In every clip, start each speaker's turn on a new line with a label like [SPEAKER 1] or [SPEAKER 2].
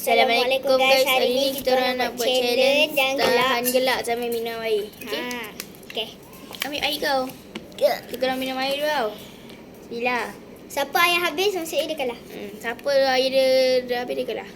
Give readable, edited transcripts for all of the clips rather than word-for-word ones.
[SPEAKER 1] Assalamualaikum guys. Hari ni kita orang nak buat challenge
[SPEAKER 2] yang
[SPEAKER 1] tahan gelak sambil minum air. Okey.
[SPEAKER 2] Okay.
[SPEAKER 1] Ambil air kau. Kita orang minum air dulu tau. Bila?
[SPEAKER 2] Siapa yang habis maksudnya dia kalah.
[SPEAKER 1] Siapa air dia dah habis dia kalah.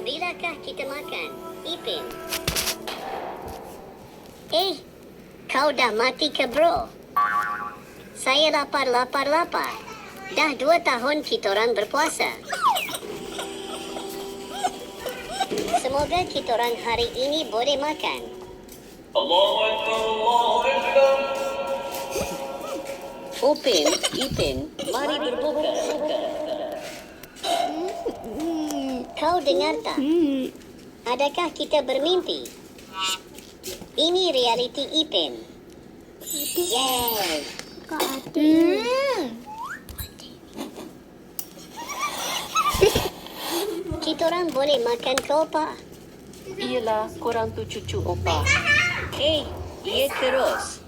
[SPEAKER 3] Bilakah kita makan, Ipin? Kau dah mati ke bro? Saya lapar. Dah 2 tahun kita orang berpuasa. Semoga kita orang hari ini boleh makan.
[SPEAKER 4] Allahu Akbar, Allahu Akbar.
[SPEAKER 3] Ipin, mari berbuka. Kau dengar tak? Adakah kita bermimpi? Ini realiti Ipin. Yes. Kita orang boleh makan ke opa?
[SPEAKER 5] Iyalah, korang tu cucu opa.
[SPEAKER 3] Ya terus.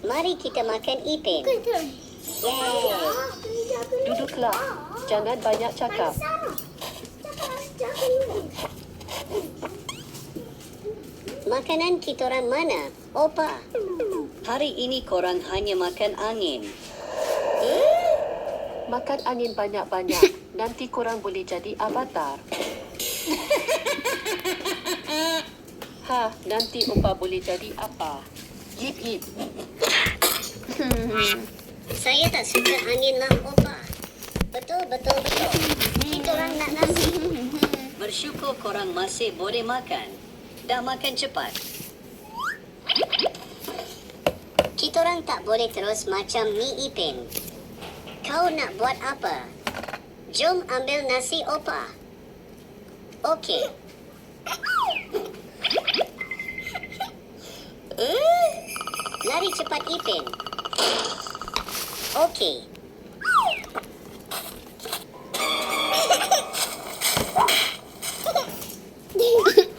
[SPEAKER 3] Mari kita makan Ipin. Yes.
[SPEAKER 5] Duduklah, jangan banyak cakap.
[SPEAKER 3] Makanan kita orang mana, opa? Hari ini korang hanya makan angin.
[SPEAKER 5] Makan angin banyak-banyak, nanti korang boleh jadi avatar. Nanti opa boleh jadi apa? Yip.
[SPEAKER 3] Saya tak suka angin lah, opa. Betul. Kita orang nak nasi. Bersyukur korang masih boleh makan. Dah makan cepat. Kita orang tak boleh terus macam ni, Ipin. Kau nak buat apa? Jom ambil nasi, opa. Okey. Lari cepat, Ipin. Okey.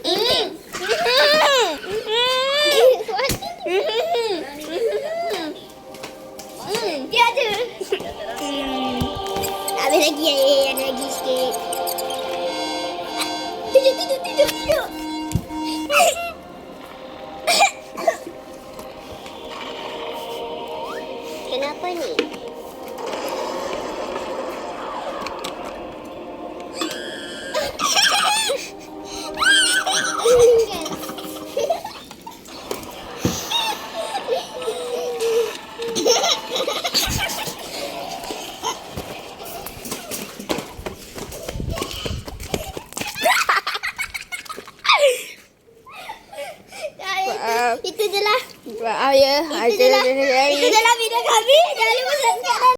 [SPEAKER 3] Ipin.
[SPEAKER 2] Dia ada. Habis lagi ada lagi sikit. Tidur.
[SPEAKER 3] Kenapa ni?
[SPEAKER 2] Itu je lah.
[SPEAKER 1] Maaf ya.
[SPEAKER 2] Itu je lah video kami. Jangan lupa subscribe.